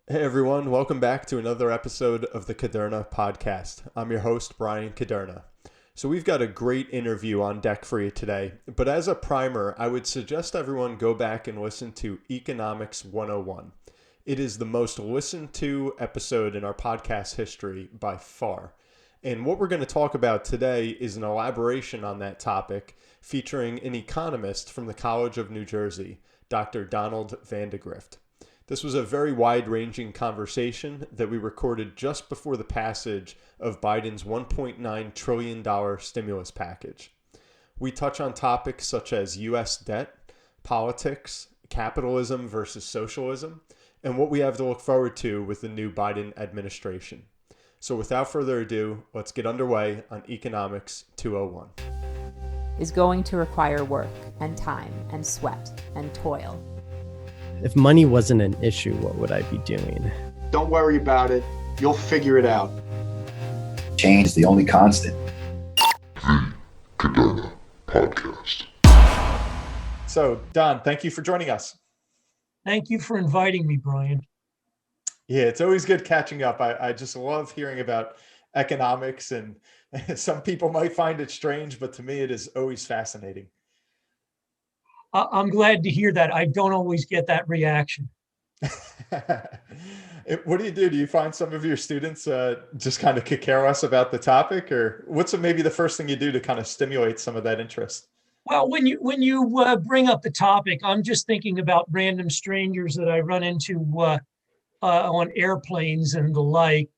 Hey everyone, welcome back to another episode of the Kuderna podcast. I'm your host, Brian Kuderna. So we've got a great interview on deck for you today, but as a primer, I would suggest everyone go back and listen to Economics 101. It is the most listened to episode in our podcast history by far. And what we're going to talk about today is an elaboration on that topic featuring an economist from the College of New Jersey, Dr. Donald Vandegrift. This was a very wide-ranging conversation that we recorded just before the passage of Biden's $1.9 trillion stimulus package. We touch on topics such as U.S. debt, politics, capitalism versus socialism, and what we have to look forward to with the new Biden administration. So without further ado, let's get underway on Economics 201. Is going to require work and time and sweat and toil. If money wasn't an issue, what would I be doing? Don't worry about it. You'll figure it out. Change is the only constant. The Kuderna Podcast. So, Don, thank you for joining us. Thank you for inviting me, Brian. Yeah, it's always good catching up. I just love hearing about economics, and some people might find it strange, but to me it is always fascinating. I'm glad to hear that. I don't always get that reaction. What do? Do you find some of your students just kind of kick us about the topic, or what's maybe the first thing you do to kind of stimulate some of that interest? Well, when you bring up the topic, I'm just thinking about random strangers that I run into on airplanes and the like,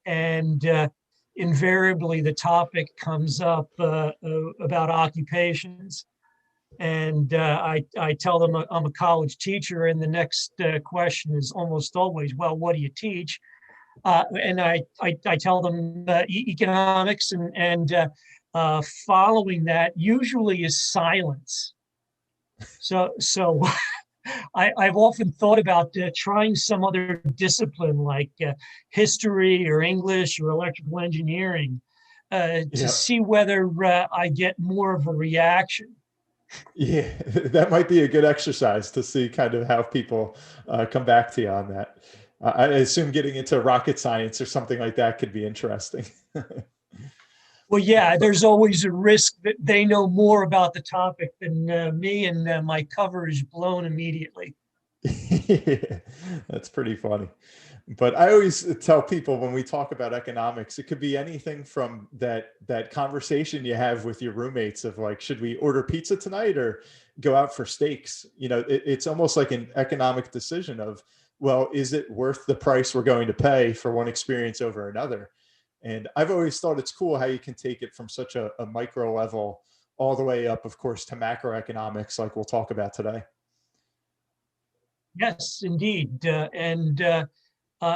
and invariably the topic comes up about occupations. And I tell them I'm a college teacher, and the next question is almost always, well, what do you teach? And I tell them economics, and following that usually is silence. So I've often thought about trying some other discipline like history or English or electrical engineering to see whether I get more of a reaction. Yeah, that might be a good exercise to see kind of how people come back to you on that. I assume getting into rocket science or something like that could be interesting. Well, yeah, there's always a risk that they know more about the topic than me, and my cover is blown immediately. Yeah, that's pretty funny. But I always tell people when we talk about economics, it could be anything from that conversation you have with your roommates of like, should we order pizza tonight or go out for steaks? You know, it's almost like an economic decision of, well, is it worth the price we're going to pay for one experience over another? And I've always thought it's cool how you can take it from such a micro level all the way up, of course, to macroeconomics, like we'll talk about today. Yes, indeed. And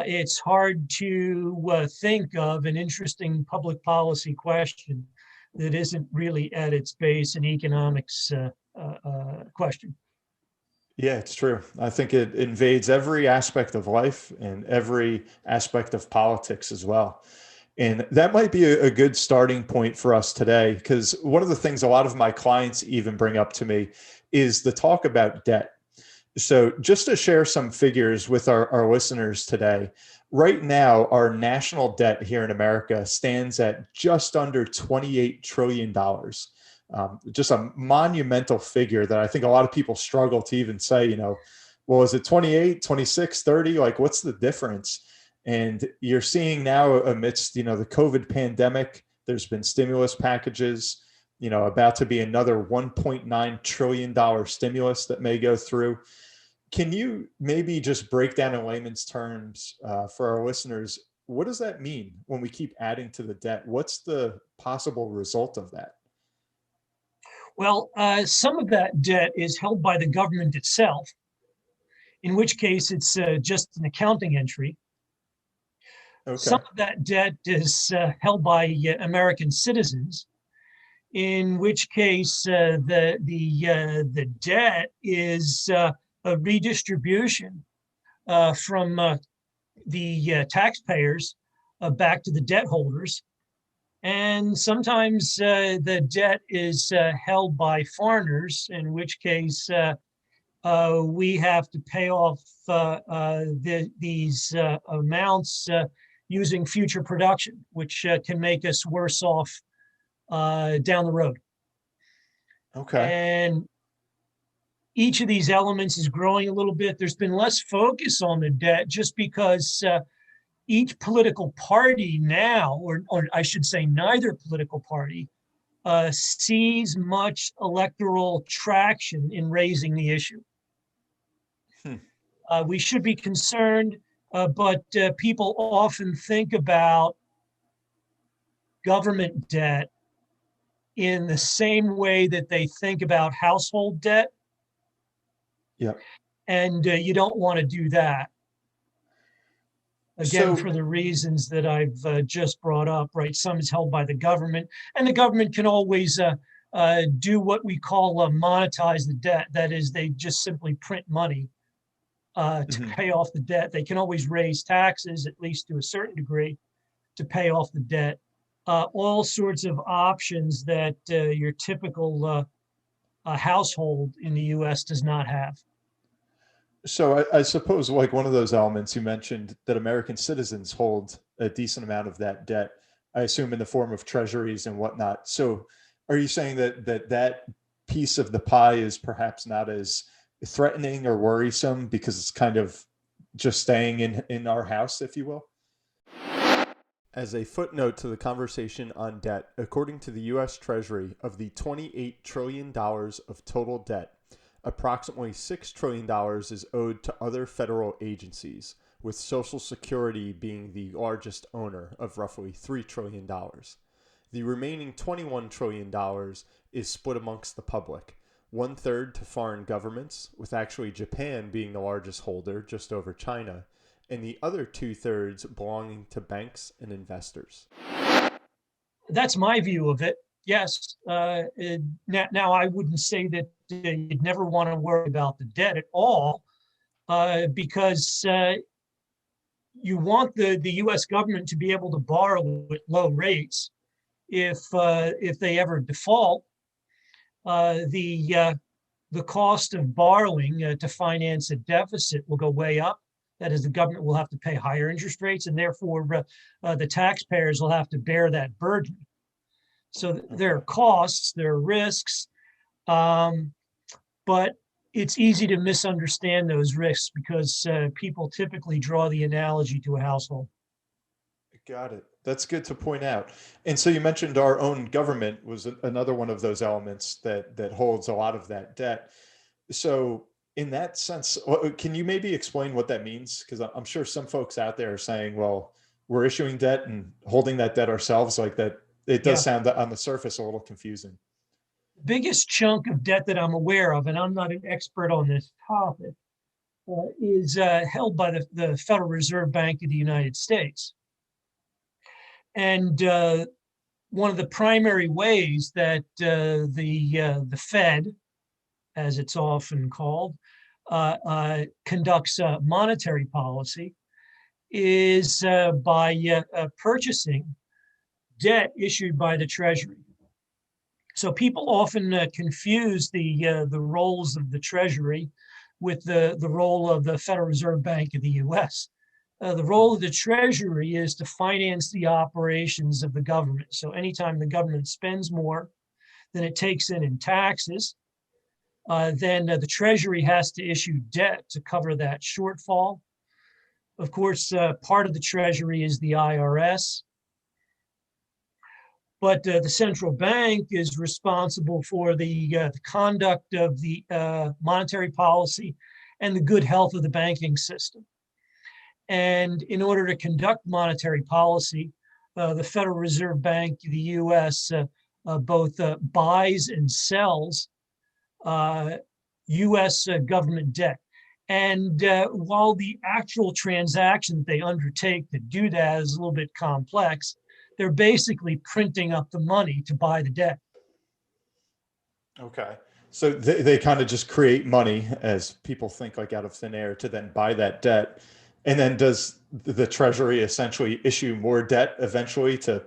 it's hard to think of an interesting public policy question that isn't really at its base an economics question. Yeah, it's true. I think it invades every aspect of life and every aspect of politics as well. And that might be a good starting point for us today, because one of the things a lot of my clients even bring up to me is the talk about debt. So just to share some figures with our listeners today, right now, our national debt here in America stands at just under $28 trillion. Just a monumental figure that I think a lot of people struggle to even say, you know, well, is it 28, 26, 30? Like, what's the difference? And you're seeing now amidst, you know, the COVID pandemic, there's been stimulus packages, you know, about to be another $1.9 trillion stimulus that may go through. Can you maybe just break down in layman's terms for our listeners, what does that mean when we keep adding to the debt? What's the possible result of that? Well, some of that debt is held by the government itself, in which case it's just an accounting entry. Okay. Some of that debt is held by American citizens, in which case the debt is a redistribution from the taxpayers back to the debt holders. And sometimes the debt is held by foreigners, in which case we have to pay off these amounts using future production, which can make us worse off down the road. Okay. And each of these elements is growing a little bit. There's been less focus on the debt just because each political party now, or I should say neither political party, sees much electoral traction in raising the issue. We should be concerned, but people often think about government debt in the same way that they think about household debt. Yeah. And you don't want to do that. Again, So- for the reasons that I've just brought up, right? Some is held by the government, and the government can always do what we call monetize the debt. That is, they just simply print money to pay off the debt. They can always raise taxes, at least to a certain degree, to pay off the debt. All sorts of options that your typical household in the U.S. does not have. So I suppose like one of those elements you mentioned that American citizens hold a decent amount of that debt, I assume in the form of treasuries and whatnot. So are you saying that piece of the pie is perhaps not as threatening or worrisome because it's kind of just staying in our house, if you will? As a footnote to the conversation on debt, according to the U.S. Treasury, of the $28 trillion of total debt, approximately $6 trillion is owed to other federal agencies, with Social Security being the largest owner of roughly $3 trillion. The remaining $21 trillion is split amongst the public, 1/3 to foreign governments, with actually Japan being the largest holder, just over China, and the other 2/3 belonging to banks and investors. That's my view of it. Yes. Now, I wouldn't say that you'd never want to worry about the debt at all, because you want the U.S. government to be able to borrow at low rates. If they ever default, the cost of borrowing to finance a deficit will go way up. That is, the government will have to pay higher interest rates, and therefore the taxpayers will have to bear that burden. So there are costs, there are risks, but it's easy to misunderstand those risks because people typically draw the analogy to a household. Got it. That's good to point out. And so you mentioned our own government was another one of those elements that holds a lot of that debt. So in that sense, can you maybe explain what that means? Because I'm sure some folks out there are saying, well, we're issuing debt and holding that debt ourselves, like that. It does sound on the surface a little confusing. The biggest chunk of debt that I'm aware of, and I'm not an expert on this topic, is held by the Federal Reserve Bank of the United States. And one of the primary ways that the Fed, as it's often called, conducts monetary policy is by purchasing debt issued by the Treasury. So people often confuse the roles of the Treasury with the role of the Federal Reserve Bank of the U.S. The role of the Treasury is to finance the operations of the government. So anytime the government spends more than it takes in taxes, then the Treasury has to issue debt to cover that shortfall. Of course, part of the Treasury is the IRS. But the central bank is responsible for the conduct of the monetary policy and the good health of the banking system. And in order to conduct monetary policy, the Federal Reserve Bank of the U.S. Both buys and sells U.S. government debt. And while the actual transaction they undertake to do that is a little bit complex, they're basically printing up the money to buy the debt. Okay. So they kind of just create money, as people think, like out of thin air, to then buy that debt. And then does the Treasury essentially issue more debt eventually to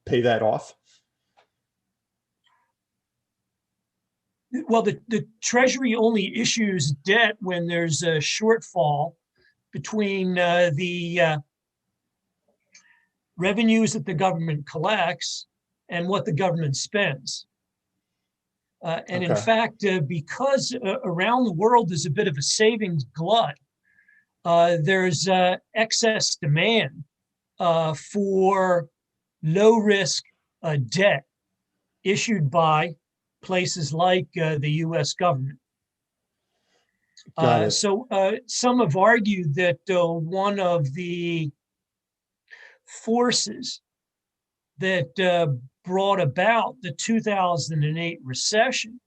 pay that off? well, the Treasury only issues debt when there's a shortfall between the revenues that the government collects and what the government spends. And in Okay. fact, because around the world there's a bit of a savings glut, there's excess demand for low risk debt issued by places like the US government. Got it. So some have argued that one of the forces that brought about the 2008 recession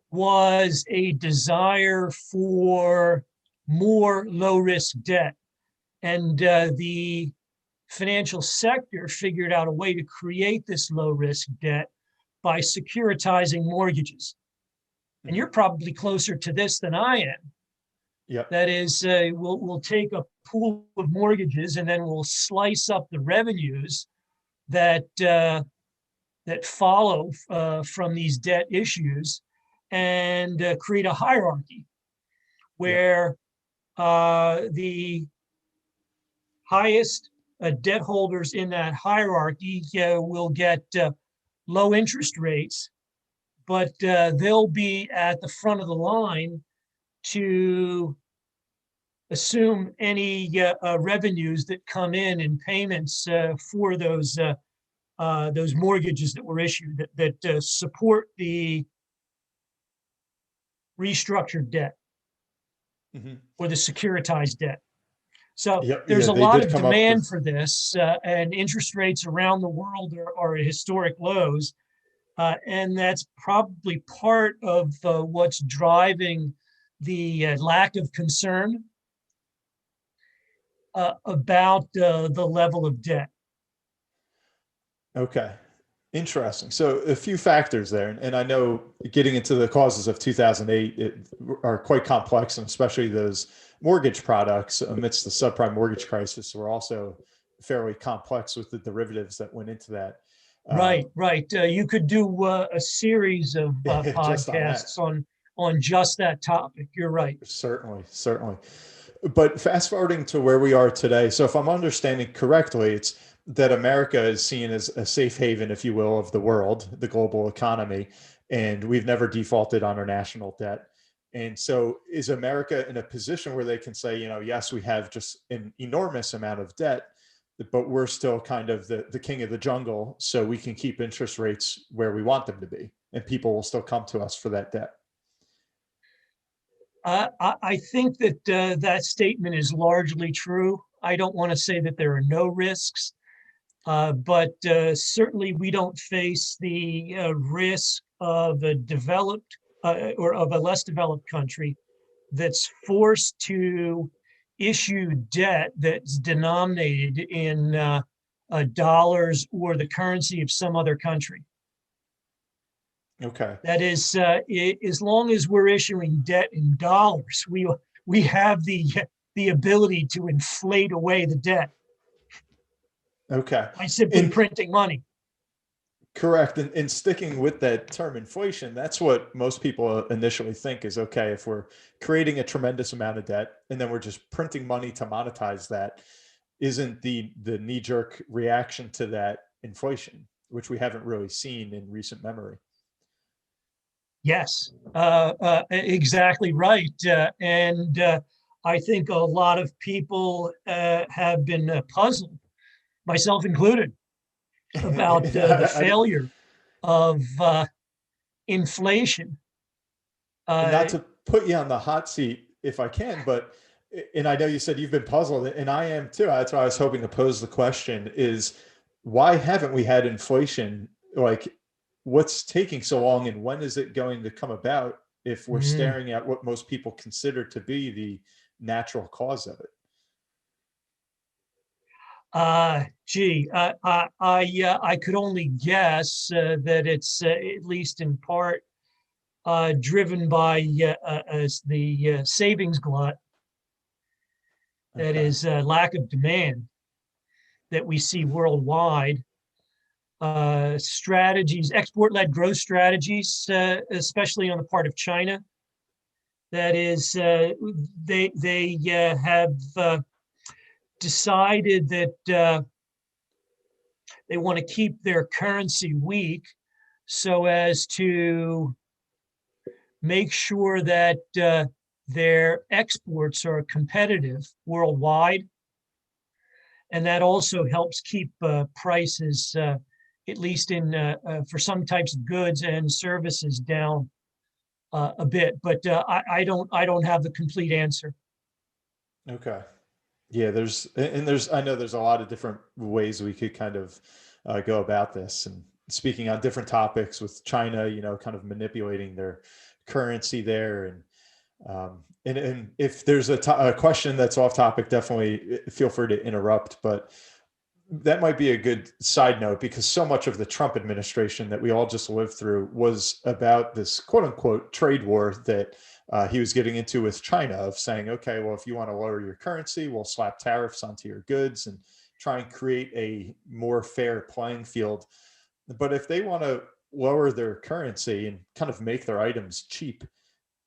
was a desire for more low-risk debt. And the financial sector figured out a way to create this low-risk debt by securitizing mortgages. And you're probably closer to this than I am. Yep. That is, we'll take a pool of mortgages and then we'll slice up the revenues that that follow from these debt issues and create a hierarchy where the highest debt holders in that hierarchy will get low interest rates, but they'll be at the front of the line to assume any revenues that come in payments for those mortgages that were issued that support the restructured debt or the securitized debt. So there's a lot of demand for this, and interest rates around the world are at historic lows. And that's probably part of what's driving the lack of concern about the level of debt. Okay. Interesting. So a few factors there. And I know getting into the causes of 2008 are quite complex, and especially those mortgage products amidst the subprime mortgage crisis were also fairly complex with the derivatives that went into that. Right. You could do a series of podcasts on just that topic. You're right. Certainly. But fast forwarding to where we are today. So if I'm understanding correctly, it's that America is seen as a safe haven, if you will, of the world, the global economy, and we've never defaulted on our national debt. And so is America in a position where they can say, yes, we have just an enormous amount of debt, but we're still kind of the king of the jungle, so we can keep interest rates where we want them to be, and people will still come to us for that debt? I think that that statement is largely true. I don't want to say that there are no risks, but certainly we don't face the risk of a developed or of a less developed country that's forced to issue debt that's denominated in dollars or the currency of some other country. Okay. That is, as long as we're issuing debt in dollars, we have the ability to inflate away the debt. Okay. By simply printing money. Correct. And sticking with that term inflation, that's what most people initially think is, okay, if we're creating a tremendous amount of debt and then we're just printing money to monetize that, isn't the knee-jerk reaction to that inflation, which we haven't really seen in recent memory? Yes, exactly right. And I think a lot of people have been puzzled, myself included, about the failure of inflation. Not to put you on the hot seat if I can, but, and I know you said you've been puzzled, and I am too. That's why I was hoping to pose the question is, why haven't we had inflation? Like, what's taking so long, and when is it going to come about if we're staring at what most people consider to be the natural cause of it? I could only guess that it's at least in part driven by the savings glut. That is lack of demand that we see worldwide. strategies, export-led growth strategies, especially on the part of China. That is, they have decided that they want to keep their currency weak so as to make sure that their exports are competitive worldwide. And that also helps keep prices, at least for some types of goods and services, down a bit. But I don't have the complete answer. Okay. Yeah, I know there's a lot of different ways we could kind of go about this. And speaking on different topics with China, kind of manipulating their currency there. And if there's a question that's off topic, definitely feel free to interrupt. But that might be a good side note, because so much of the Trump administration that we all just lived through was about this quote unquote trade war that he was getting into with China, of saying, okay, well, if you want to lower your currency, we'll slap tariffs onto your goods and try and create a more fair playing field. But if they want to lower their currency and kind of make their items cheap,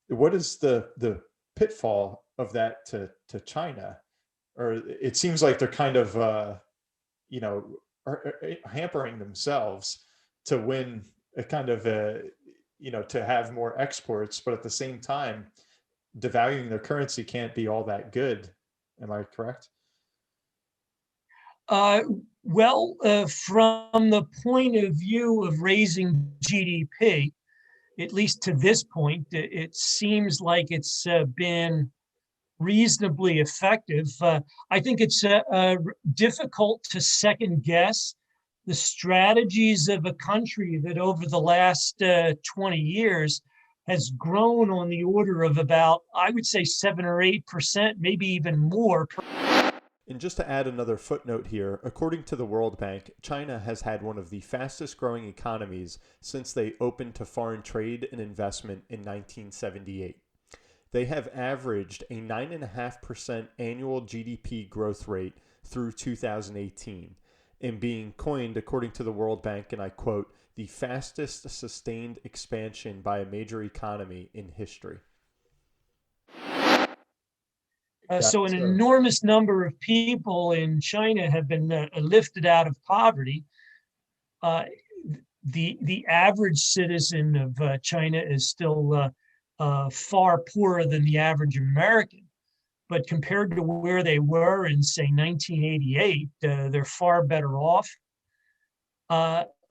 what is the pitfall of that to China? Or it seems like they're kind of are hampering themselves to win a kind of to have more exports, but at the same time, devaluing their currency can't be all that good. Am I correct? Well, from the point of view of raising GDP, at least to this point, it seems like it's been reasonably effective. I think it's difficult to second guess the strategies of a country that over the last 20 years has grown on the order of about, I would say, 7 or 8%, maybe even more. And just to add another footnote here, according to the World Bank, China has had one of the fastest growing economies since they opened to foreign trade and investment in 1978. They have averaged a 9.5% annual GDP growth rate through 2018, and being coined, according to the World Bank, and I quote, the fastest sustained expansion by a major economy in history. So an enormous number of people in China have been lifted out of poverty. The average citizen of China is still far poorer than the average American, but compared to where they were in, say, 1988, they're far better off,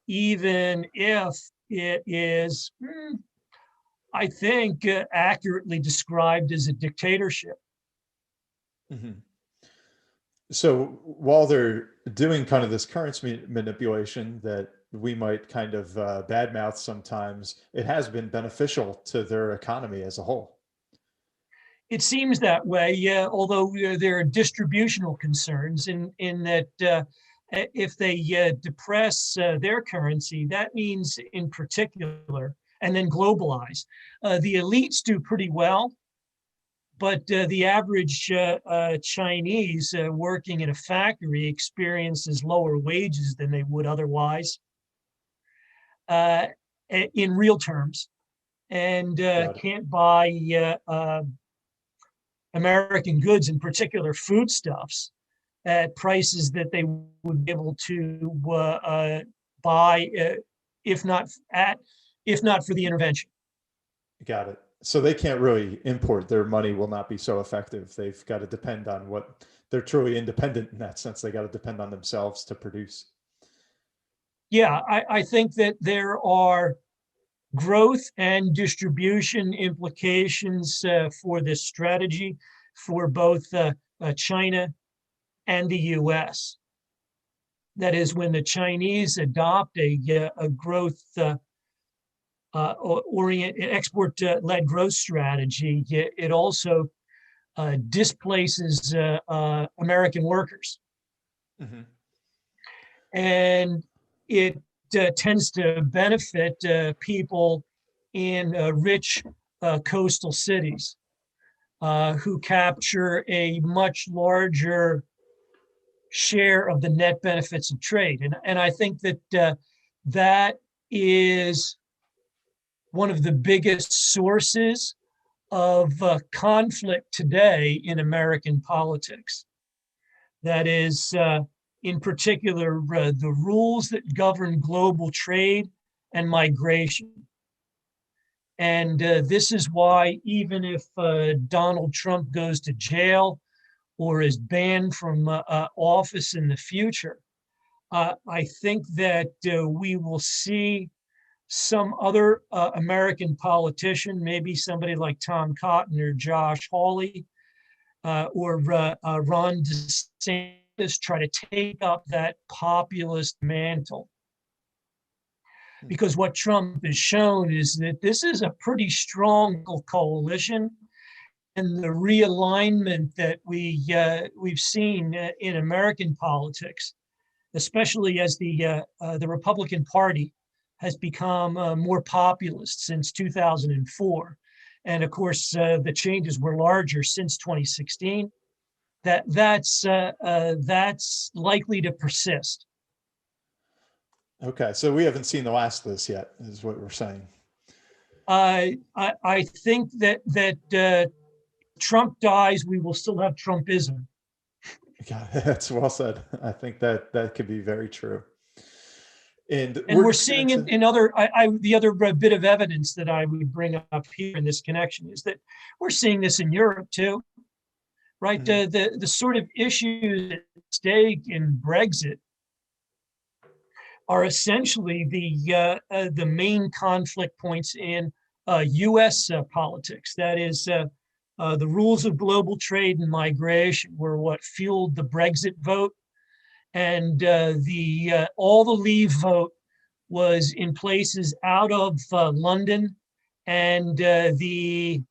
even if it is, I think, accurately described as a dictatorship. Mm-hmm. So while they're doing kind of this currency manipulation that we might kind of badmouth sometimes, it has been beneficial to their economy as a whole. It seems that way, yeah, although there are distributional concerns in that if they depress their currency, that means in particular, and then globalize, the elites do pretty well. But the average Chinese working in a factory experiences lower wages than they would otherwise in real terms, and can't buy American goods, in particular foodstuffs, at prices that they would be able to buy if not for the intervention. Got it. So they can't really import. Their money will not be so effective. They've got to depend on what they're truly independent in that sense. They got to depend on themselves to produce. Yeah, I think that there are growth and distribution implications for this strategy for both China and the US. That is, when the Chinese adopt a growth export-led growth strategy, it also displaces American workers. Mm-hmm. And it tends to benefit people in rich coastal cities who capture a much larger share of the net benefits of trade. And I think that that is one of the biggest sources of conflict today in American politics. That is, in particular, the rules that govern global trade and migration. And this is why, even if Donald Trump goes to jail or is banned from office in the future, I think that we will see some other American politician, maybe somebody like Tom Cotton or Josh Hawley or Ron DeSantis, try to take up that populist mantle. Because what Trump has shown is that this is a pretty strong coalition, and the realignment that we've seen in American politics, especially as the Republican Party has become more populist since 2004, and of course the changes were larger since 2016. That's likely to persist. Okay, so we haven't seen the last of this yet, is what we're saying. I think that Trump dies, we will still have Trumpism. Yeah, that's well said. I think that could be very true. And we're seeing it in other. The other bit of evidence that I would bring up here in this connection is that we're seeing this in Europe too, right? Mm-hmm. The sort of issues at stake in Brexit are essentially the main conflict points in U.S. Politics. That is, the rules of global trade and migration were what fueled the Brexit vote, and all the Leave vote was in places out of London and the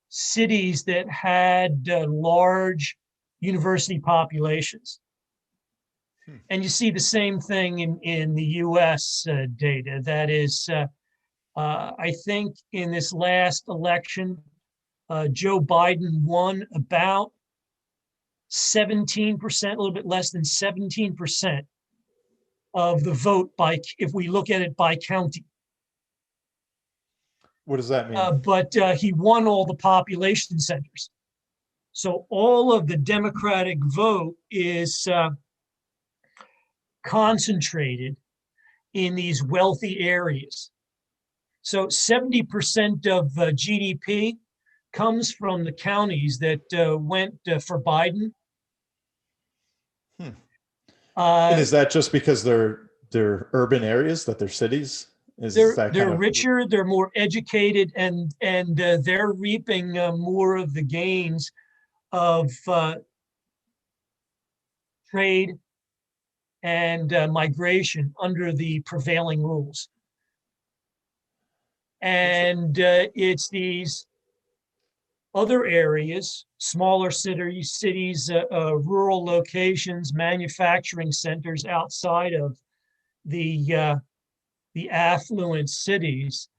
cities that had large university populations. And you see the same thing in the US data. That is, I think in this last election, Joe Biden won about 17%, a little bit less than 17% of the vote if we look at it by county. What does that mean? But he won all the population centers. So all of the Democratic vote is concentrated in these wealthy areas. So 70% of GDP comes from the counties that went for Biden. And is that just because they're urban areas, that they're cities? They're richer, they're more educated, and they're reaping more of the gains of trade and migration under the prevailing rules. And it's these other areas, smaller cities, rural locations, manufacturing centers outside of the affluent cities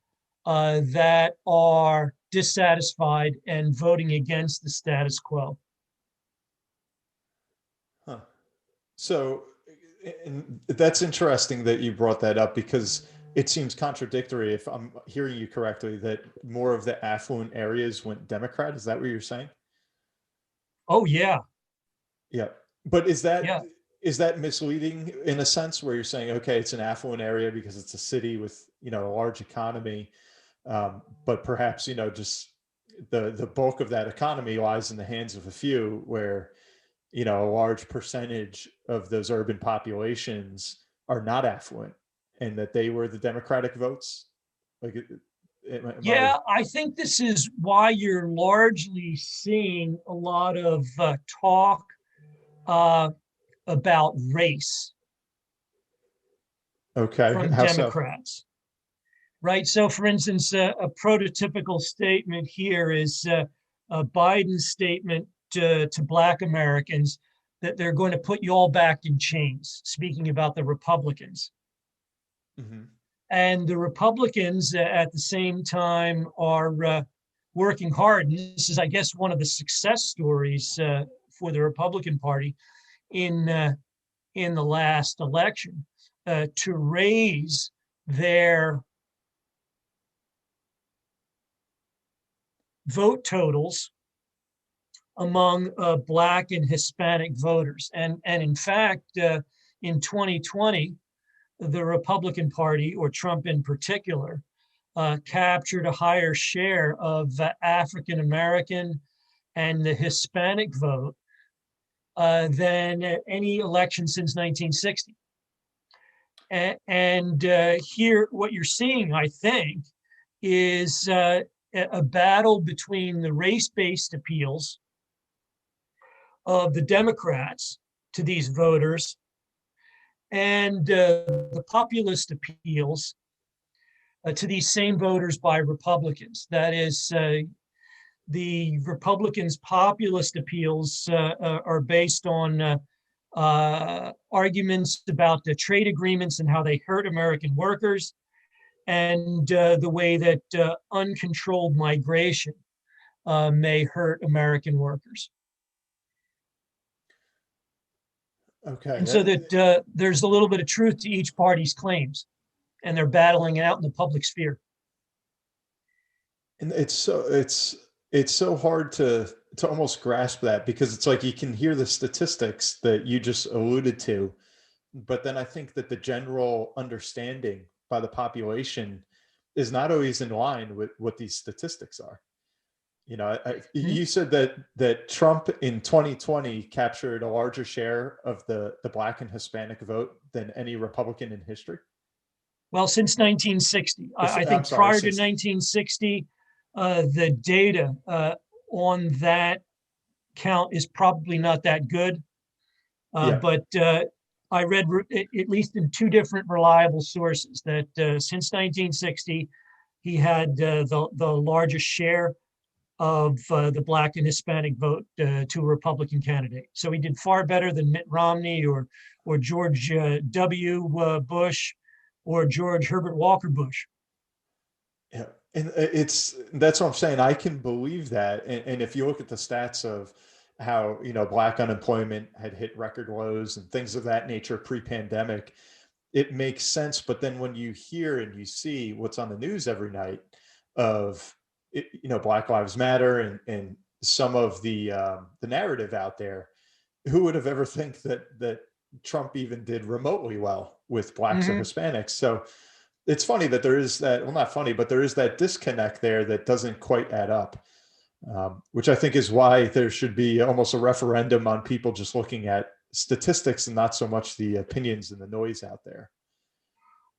that are dissatisfied and voting against the status quo. Huh. So that's interesting that you brought that up, because it seems contradictory, if I'm hearing you correctly, that more of the affluent areas went Democrat. Is that what you're saying? Oh, yeah. Yeah. But is that misleading in a sense, where you're saying, okay, it's an affluent area because it's a city with, a large economy, but perhaps, just the bulk of that economy lies in the hands of a few, where, a large percentage of those urban populations are not affluent, and that they were the Democratic votes? I think this is why you're largely seeing a lot of talk about race. Okay. From How Democrats. So? Right. So, for instance, a prototypical statement here is a Biden statement to Black Americans that they're going to put you all back in chains, speaking about the Republicans. Mm-hmm. And the Republicans at the same time are working hard. And this is, I guess, one of the success stories for the Republican Party in the last election, to raise their vote totals among Black and Hispanic voters. And in fact, in 2020, the Republican Party, or Trump in particular, captured a higher share of African American and the Hispanic vote than any election since 1960. And here, what you're seeing, I think, is a battle between the race-based appeals of the Democrats to these voters and the populist appeals to these same voters by Republicans. That is, the Republicans' populist appeals are based on arguments about the trade agreements and how they hurt American workers, and the way that uncontrolled migration may hurt American workers. Okay. And so that there's a little bit of truth to each party's claims, and they're battling it out in the public sphere. And it's so hard to almost grasp that, because it's like you can hear the statistics that you just alluded to, but then I think that the general understanding by the population is not always in line with what these statistics are. You know, you said that Trump in 2020 captured a larger share of the Black and Hispanic vote than any Republican in history. Well, since 1960, I think prior to 1960, the data on that count is probably not that good. But I read, at least in two different reliable sources, that since 1960, he had the largest share of the Black and Hispanic vote to a Republican candidate. So he did far better than Mitt Romney or George W. Bush or George Herbert Walker Bush. Yeah, and that's what I'm saying. I can believe that. And if you look at the stats of how, you know, Black unemployment had hit record lows and things of that nature pre-pandemic, it makes sense. But then when you hear and you see what's on the news every night of, you know, Black Lives Matter and some of the narrative out there, who would have ever think that Trump even did remotely well with Blacks or Hispanics? So it's funny that there is that, well, not funny, but there is that disconnect there that doesn't quite add up, which I think is why there should be almost a referendum on people just looking at statistics and not so much the opinions and the noise out there.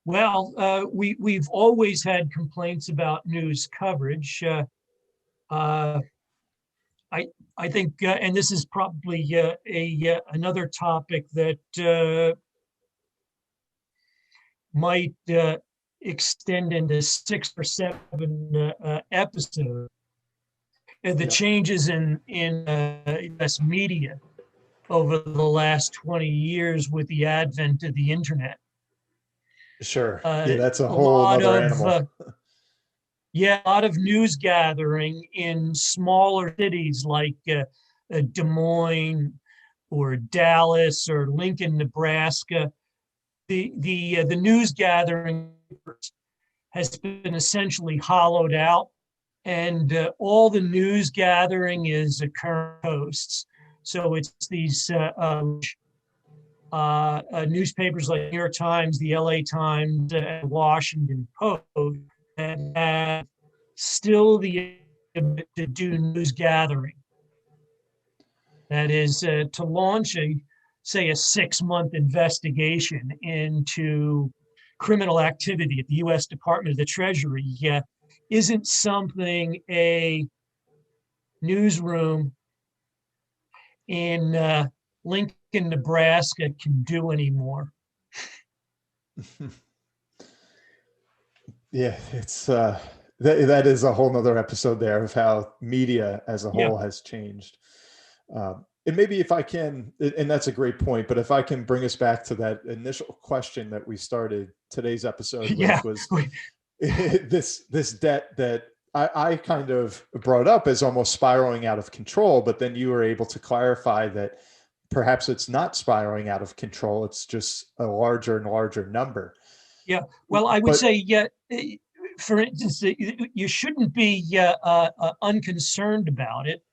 Well, we've always had complaints about news coverage. I think, and this is probably another topic that might extend into 6 or 7 episodes. The changes in U.S. media over the last 20 years with the advent of the internet. Sure. Yeah, that's a whole other animal. A lot of news gathering in smaller cities like Des Moines or Dallas or Lincoln, Nebraska. The news gathering has been essentially hollowed out, and all the news gathering is current posts. So it's these newspapers like New York Times, the LA Times, and Washington Post, and have still the ability to do news gathering. That is to launch a 6-month investigation into criminal activity at the U.S. Department of the Treasury isn't something a newsroom in Lincoln, Nebraska can do anymore. Yeah, it's that is a whole nother episode there of how media as a whole has changed. And maybe if I can, and that's a great point, but if I can bring us back to that initial question that we started today's episode with, was this debt that I kind of brought up as almost spiraling out of control, but then you were able to clarify that perhaps it's not spiraling out of control. It's just a larger and larger number. Yeah. Well, I would But say, yeah, for instance, you shouldn't be unconcerned about it.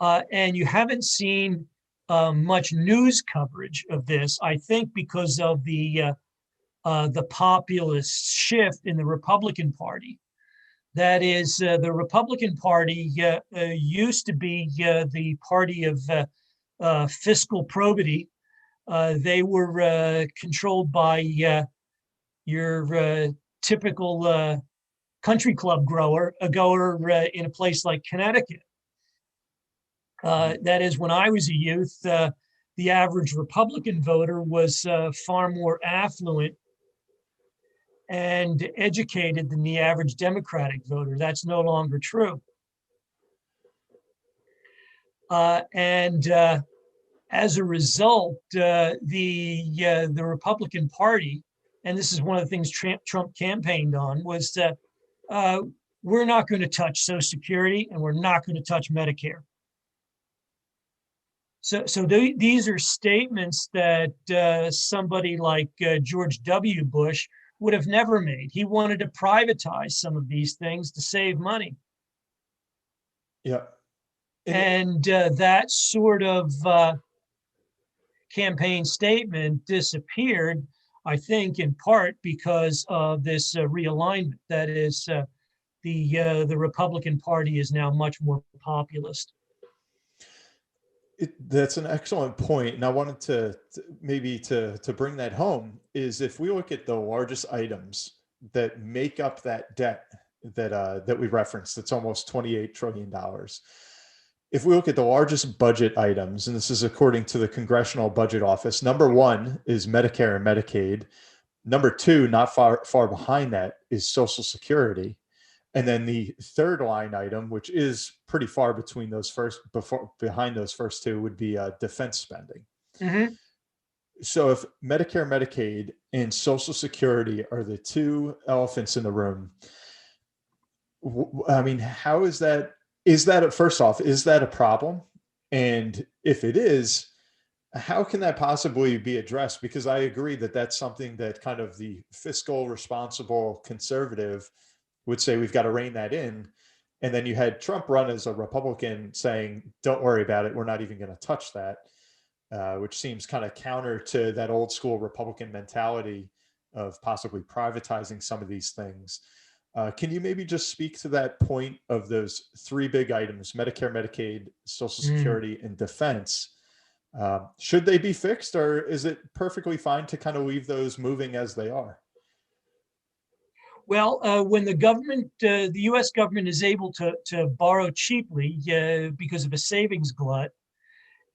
And you haven't seen much news coverage of this, I think, because of the populist shift in the Republican Party. That is, the Republican Party used to be the party of fiscal probity. They were controlled by your typical country club goer in a place like Connecticut. That is, when I was a youth, the average Republican voter was far more affluent and educated than the average Democratic voter. That's no longer true. And as a result, the Republican Party, and this is one of the things Trump campaigned on, was we're not going to touch Social Security and we're not going to touch Medicare. So these are statements that somebody like George W. Bush would have never made. He wanted to privatize some of these things to save money. yeah, And that sort of campaign statement disappeared, I think, in part because of this realignment. That is, the Republican Party is now much more populist. That's an excellent point, and I wanted to bring that home. Is if we look at the largest items that make up that debt that we referenced, that's almost $28 trillion. If we look at the largest budget items, and this is according to the Congressional Budget Office, number one is Medicare and Medicaid. Number two, not far behind that, is Social Security. And then the third line item, which is pretty far behind those first two, would be defense spending. Mm-hmm. So if Medicare, Medicaid, and Social Security are the two elephants in the room, I mean, how is that? First off, is that a problem? And if it is, how can that possibly be addressed? Because I agree that that's something that kind of the fiscal responsible conservative would say we've got to rein that in. And then you had Trump run as a Republican saying, don't worry about it, we're not even going to touch that, which seems kind of counter to that old school Republican mentality of possibly privatizing some of these things. Can you maybe just speak to that point of those three big items, Medicare, Medicaid, Social Security, and defense? Should they be fixed, or is it perfectly fine to kind of leave those moving as they are? Well, when the U.S. government is able to borrow cheaply because of a savings glut,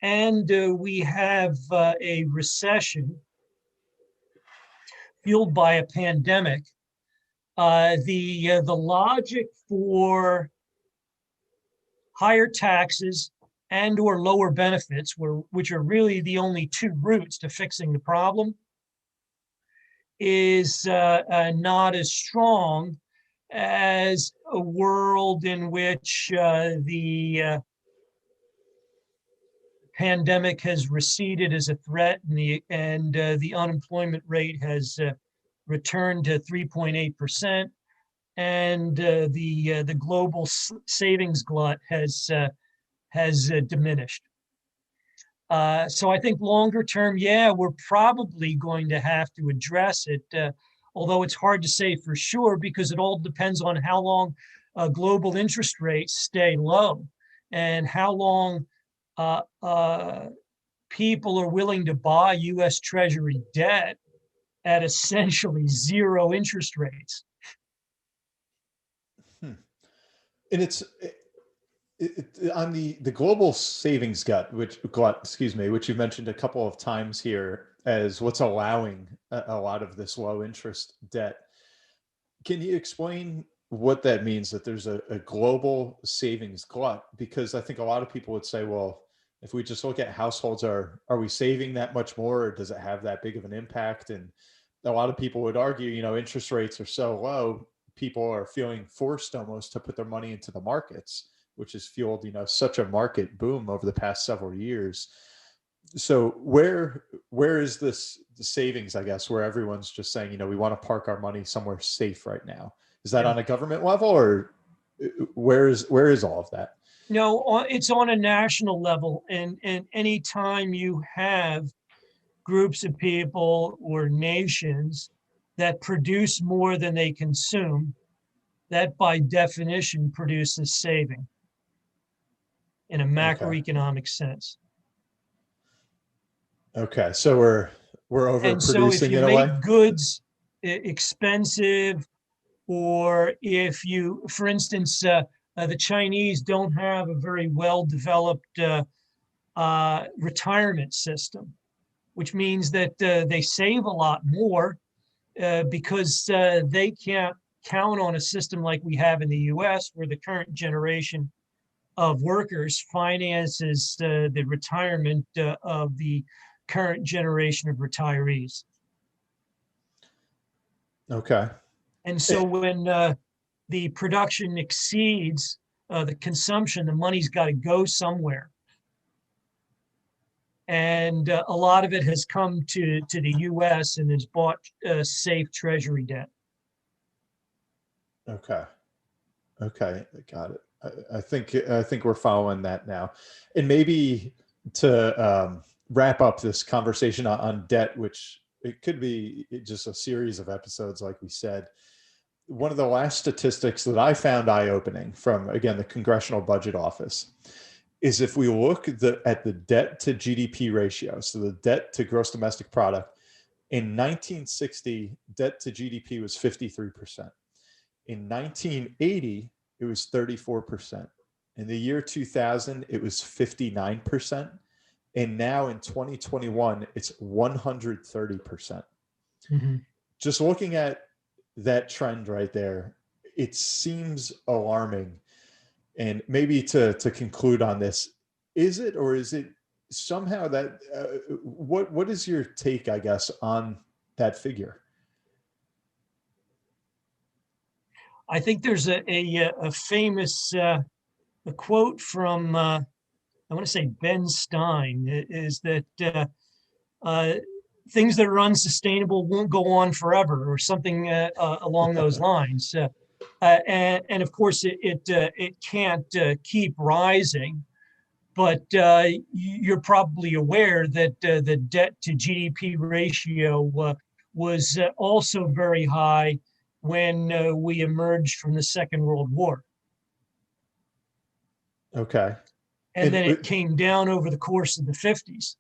and we have a recession fueled by a pandemic, the logic for higher taxes and or lower benefits, which are really the only two routes to fixing the problem, is not as strong as a world in which the pandemic has receded as a threat, and the unemployment rate has returned to 3.8%, and the global savings glut has diminished. So I think longer term, yeah, we're probably going to have to address it, although it's hard to say for sure because it all depends on how long global interest rates stay low and how long people are willing to buy U.S. Treasury debt at essentially zero interest rates. And it's on the global savings glut, which you mentioned a couple of times here as what's allowing a lot of this low interest debt. Can you explain what that means, that there's a global savings glut? Because I think a lot of people would say, well, if we just look at households, are we saving that much more, or does it have that big of an impact? And a lot of people would argue, interest rates are so low, people are feeling forced almost to put their money into the markets, which has fueled, such a market boom over the past several years. So where is this the savings, I guess, where everyone's just saying, we want to park our money somewhere safe right now? Is that Yeah. on a government level, or where is all of that? No, it's on a national level, and any time you have groups of people or nations that produce more than they consume, that by definition produces saving in a Okay. macroeconomic sense. Okay. So we're And so if overproducing you in a way. make goods expensive, or if you, for instance, the Chinese don't have a very well developed retirement system, which means that they save a lot more because they can't count on a system like we have in the US, where the current generation of workers finances the retirement of the current generation of retirees. Okay. And Eh, so when the production exceeds the consumption, the money's got to go somewhere. And a lot of it has come to the US and has bought safe treasury debt. Okay. Okay. Got it. I think we're following that now, and maybe to wrap up this conversation on debt, which it could be just a series of episodes, like we said. One of the last statistics that I found eye-opening from, again, the Congressional Budget Office is if we look at the debt to GDP ratio, so the debt to gross domestic product, in 1960, debt to GDP was 53%. In 1980, it was 34%. In the year 2000, it was 59%. And now in 2021, it's 130%. Mm-hmm. Just looking at that trend right there, it seems alarming. And maybe to conclude on this, is it, or is it somehow that what is your take, I guess, on that figure? I think there's a famous a quote from I want to say Ben Stein, is that uh, things that are unsustainable won't go on forever, or something along those lines. And of course, it can't keep rising. But you're probably aware that the debt to GDP ratio was also very high when we emerged from the Second World War. Okay. And then it came down over the course of the 50s.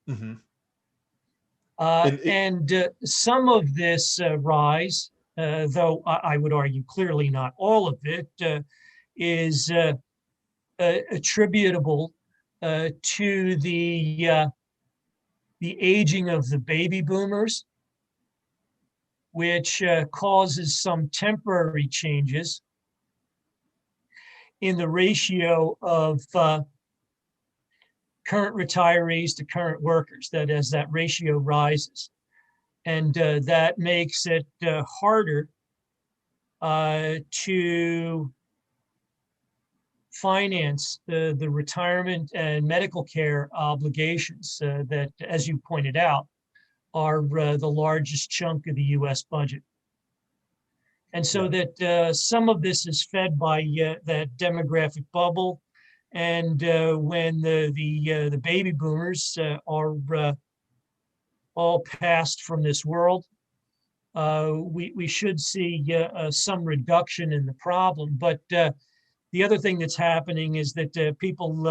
Mm-hmm. And some of this rise, though I would argue clearly not all of it, is attributable to the aging of the baby boomers, which causes some temporary changes in the ratio of current retirees to current workers, that as that ratio rises. And that makes it harder to finance the retirement and medical care obligations that, as you pointed out, are the largest chunk of the US budget. And so that some of this is fed by that demographic bubble. And when the baby boomers are all passed from this world, we should see some reduction in the problem. But the other thing that's happening is that people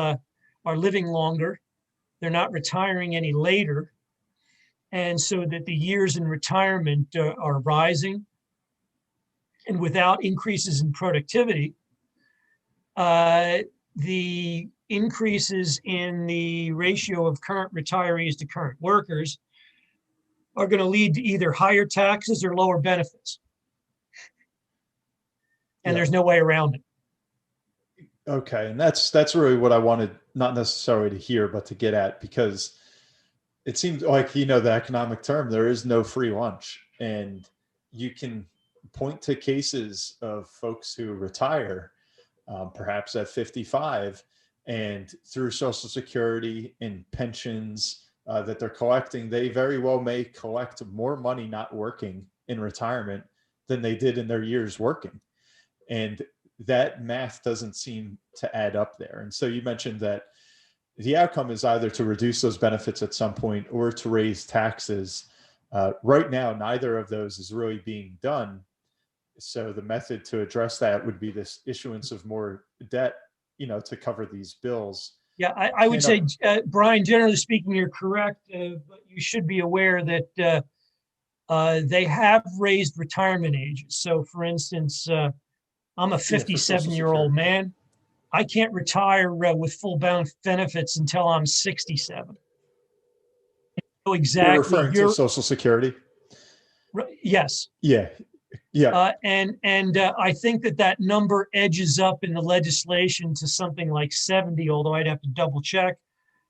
are living longer. They're not retiring any later. And so that the years in retirement are rising. And without increases in productivity, the increases in the ratio of current retirees to current workers are going to lead to either higher taxes or lower benefits. And there's no way around it. Okay. And that's really what I wanted, not necessarily to hear, but to get at, because it seems like, the economic term, there is no free lunch. And you can point to cases of folks who retire, perhaps at 55, And through Social Security and pensions that they're collecting, they very well may collect more money not working in retirement than they did in their years working. And that math doesn't seem to add up there. And so you mentioned that the outcome is either to reduce those benefits at some point or to raise taxes. Right now, neither of those is really being done. So the method to address that would be this issuance of more debt, to cover these bills. Yeah, I would say, Brian, generally speaking, you're correct, but you should be aware that they have raised retirement ages. So, for instance, I'm a 57-year-old man. I can't retire with full benefits until I'm 67. So exactly. You're referring to Social Security? Yes. Yeah. Yeah. And I think that number edges up in the legislation to something like 70, although I'd have to double check.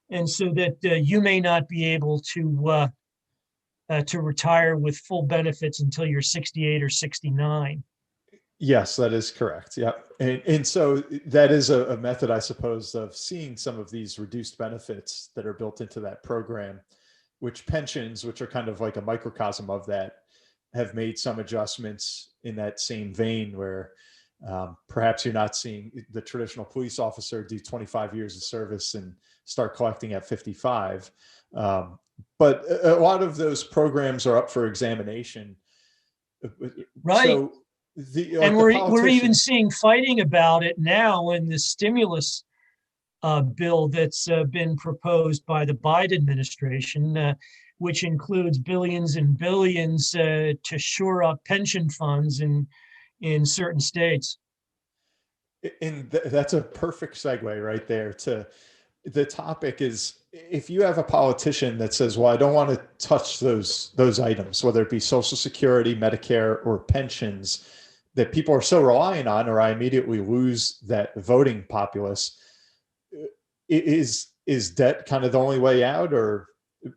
And so that you may not be able to retire with full benefits until you're 68 or 69. Yes, that is correct. Yeah. And so that is a method, I suppose, of seeing some of these reduced benefits that are built into that program, which pensions, which are kind of like a microcosm of that, have made some adjustments in that same vein where perhaps you're not seeing the traditional police officer do 25 years of service and start collecting at 55. But a lot of those programs are up for examination. Right. So and we're even seeing fighting about it now in the stimulus bill that's been proposed by the Biden administration, which includes billions and billions to shore up pension funds in certain states. And that's a perfect segue right there to the topic is, if you have a politician that says, well, I don't want to touch those items, whether it be Social Security, Medicare, or pensions that people are so reliant on, or I immediately lose that voting populace, is debt kind of the only way out? Or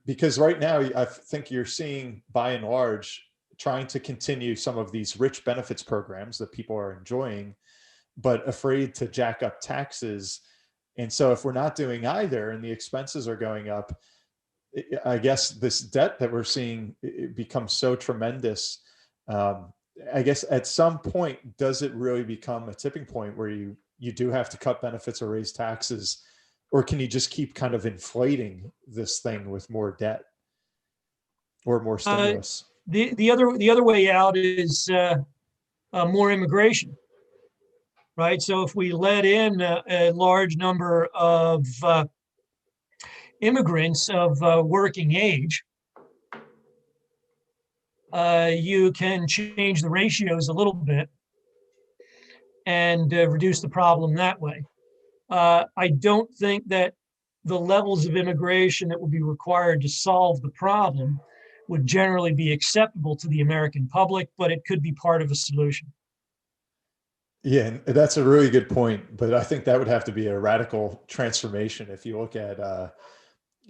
because right now I think you're seeing, by and large, trying to continue some of these rich benefits programs that people are enjoying, but afraid to jack up taxes. And so if we're not doing either and the expenses are going up, I guess this debt that we're seeing, it becomes so tremendous. I guess at some point, does it really become a tipping point where you do have to cut benefits or raise taxes? Or can you just keep kind of inflating this thing with more debt or more stimulus? The other way out is more immigration, right? So if we let in a large number of immigrants of working age, you can change the ratios a little bit and reduce the problem that way. I don't think that the levels of immigration that would be required to solve the problem would generally be acceptable to the American public, but it could be part of a solution. Yeah, and that's a really good point. But I think that would have to be a radical transformation. If you look at,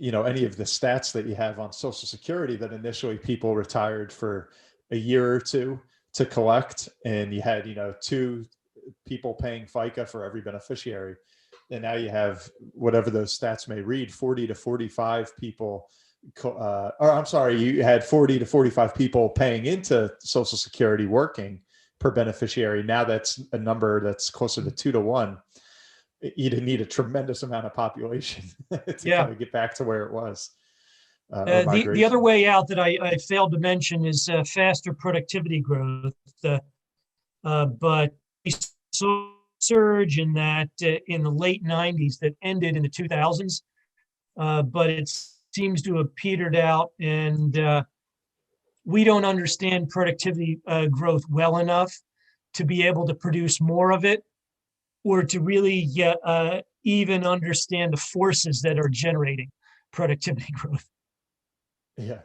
any of the stats that you have on Social Security, that initially people retired for a year or two to collect, and you had, 2 people paying FICA for every beneficiary. And now you have, whatever those stats may read, 40 to 45 people, you had 40 to 45 people paying into Social Security working per beneficiary. Now that's a number that's closer to 2 to 1. You'd need a tremendous amount of population to kind of get back to wwhere it was. The other way out that I failed to mention is faster productivity growth. But we saw a surge in that in the late 90s that ended in the 2000s, but it seems to have petered out, and we don't understand productivity growth well enough to be able to produce more of it, or to really even understand the forces that are generating productivity growth. Yeah,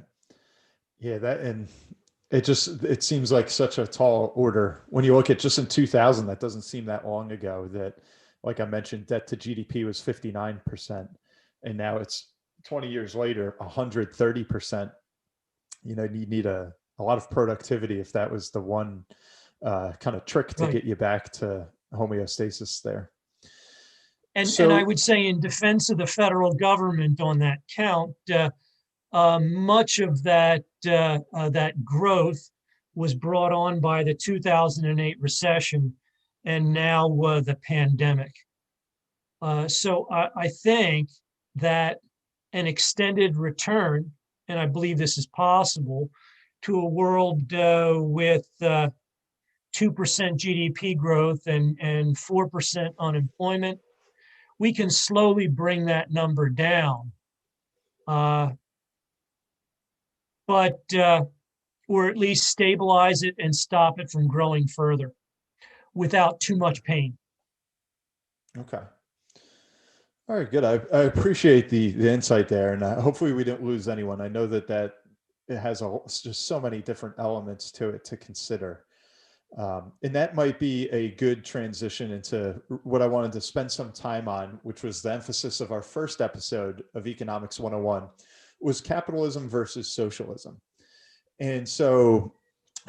that, and it seems like such a tall order when you look at just in 2000. That doesn't seem that long ago. That, like I mentioned, debt to GDP was 59%, and now it's 20 years later 130%. You need a lot of productivity if that was the one kind of trick to get you back to homeostasis there. And I would say, in defense of the federal government on that count, much of that growth was brought on by the 2008 recession and now the pandemic. So I think that an extended return, and I believe this is possible, to a world with 2% GDP growth and 4% unemployment, we can slowly bring that number down. But or at least stabilize it and stop it from growing further without too much pain. Okay. All right, good. I appreciate the insight there, and hopefully we didn't lose anyone. I know that it has just so many different elements to it to consider. And that might be a good transition into what I wanted to spend some time on, which was the emphasis of our first episode of Economics 101, was capitalism versus socialism. And so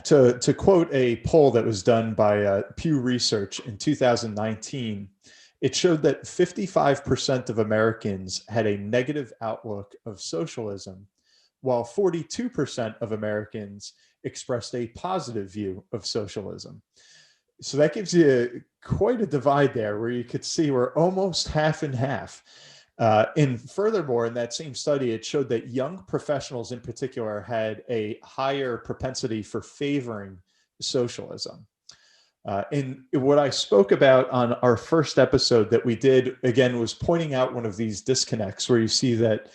to quote a poll that was done by Pew Research in 2019, it showed that 55% of Americans had a negative outlook of socialism, while 42% of Americans expressed a positive view of socialism. So that gives you quite a divide there, where you could see we're almost half and half. And furthermore, in that same study, it showed that young professionals in particular had a higher propensity for favoring socialism. And what I spoke about on our first episode that we did, again, was pointing out one of these disconnects where you see that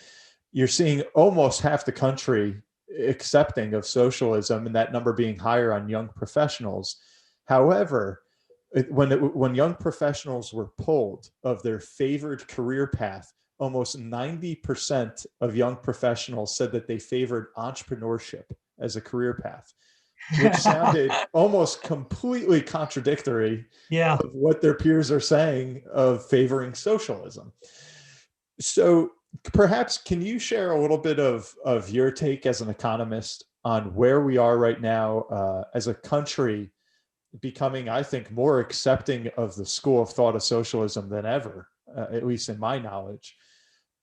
you're seeing almost half the country accepting of socialism, and that number being higher on young professionals. However, when young professionals were polled of their favored career path, almost 90% of young professionals said that they favored entrepreneurship as a career path, which sounded almost completely contradictory of what their peers are saying of favoring socialism. So perhaps can you share a little bit of your take as an economist on where we are right now as a country, becoming, I think, more accepting of the school of thought of socialism than ever, at least in my knowledge.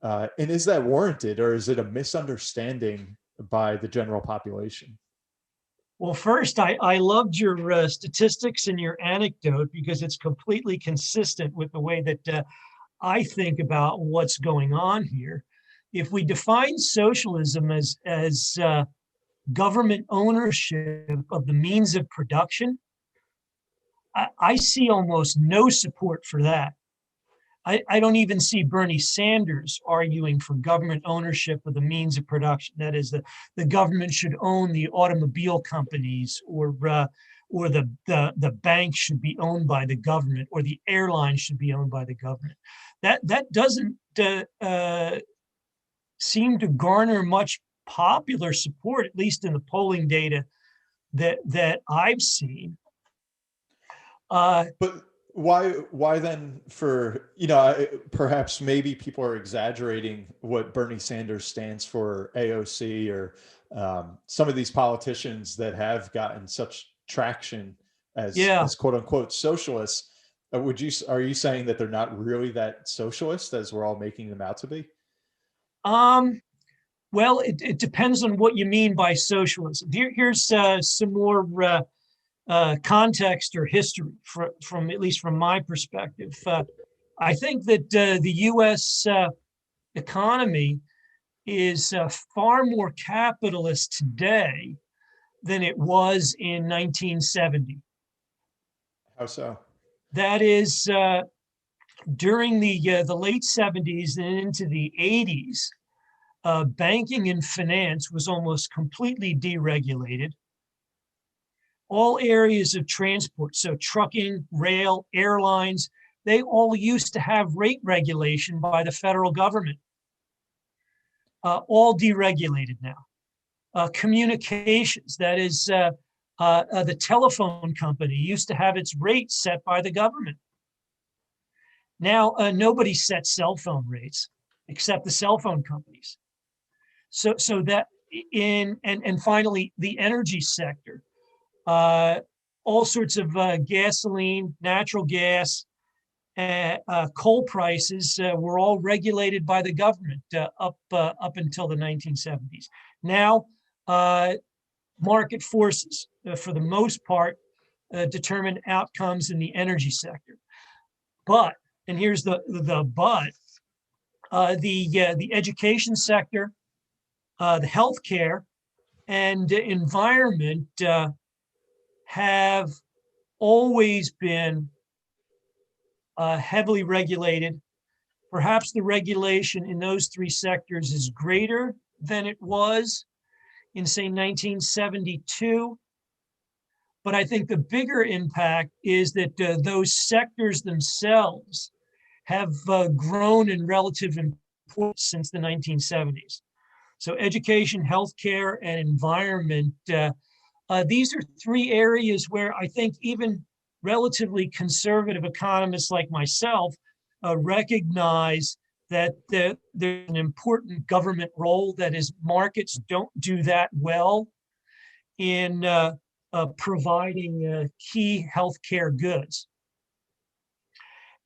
And is that warranted, or is it a misunderstanding by the general population? Well, first, I loved your statistics and your anecdote, because it's completely consistent with the way that I think about what's going on here. If we define socialism as government ownership of the means of production, I see almost no support for that. I don't even see Bernie Sanders arguing for government ownership of the means of production. That is, the government should own the automobile companies, or the bank should be owned by the government, or the airlines should be owned by the government. That doesn't seem to garner much popular support, at least in the polling data that I've seen. But why then, for, perhaps maybe people are exaggerating what Bernie Sanders stands for, AOC, or some of these politicians that have gotten such traction as quote unquote socialists. Are you saying that they're not really that socialist as we're all making them out to be? Well, it depends on what you mean by socialism. Here's some more context or history from at least from my perspective. I think that the U.S. Economy is far more capitalist today than it was in 1970. How so? That is, during the late 70s and into the 80s, banking and finance was almost completely deregulated. All areas of transport, so trucking, rail, airlines, they all used to have rate regulation by the federal government. All deregulated now. Communications, that is, the telephone company used to have its rates set by the government. Now, nobody sets cell phone rates except the cell phone companies. So that and finally, the energy sector. All sorts of gasoline, natural gas, coal prices were all regulated by the government up until the 1970s. Now, market forces, for the most part, determine outcomes in the energy sector. But, and here's the but, the education sector, the healthcare, and environment have always been heavily regulated. Perhaps the regulation in those three sectors is greater than it was in, say, 1972. But I think the bigger impact is that those sectors themselves have grown in relative importance since the 1970s. So education, healthcare, and environment, these are three areas where I think even relatively conservative economists like myself recognize that there's an important government role, that is, markets don't do that well in providing key healthcare goods.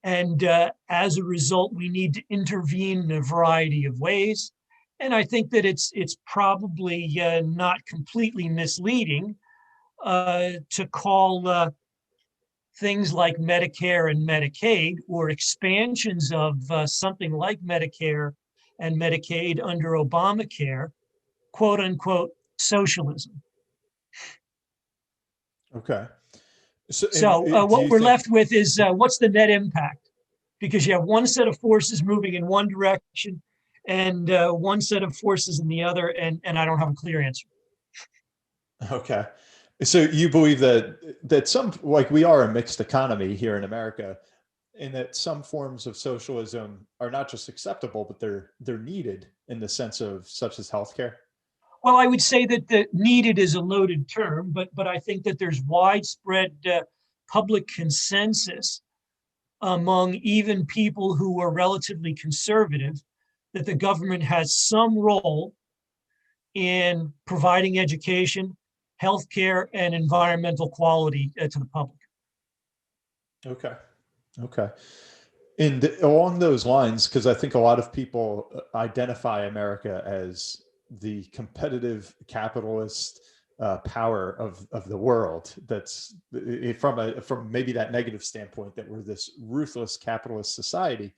And as a result, we need to intervene in a variety of ways. And I think that it's probably not completely misleading to call things like Medicare and Medicaid, or expansions of something like Medicare and Medicaid under Obamacare, quote unquote, socialism. Okay. So what we're left with is what's the net impact? Because you have one set of forces moving in one direction and one set of forces in the other, and I don't have a clear answer. Okay. So you believe that some, like, we are a mixed economy here in America, and that some forms of socialism are not just acceptable, but they're needed in the sense of, such as healthcare? Well, I would say that the needed is a loaded term, but I think that there's widespread public consensus among even people who are relatively conservative that the government has some role in providing education, healthcare, and environmental quality to the public. Okay. Okay. And along those lines, because I think a lot of people identify America as the competitive capitalist power of the world, that's from maybe that negative standpoint, that we're this ruthless capitalist society.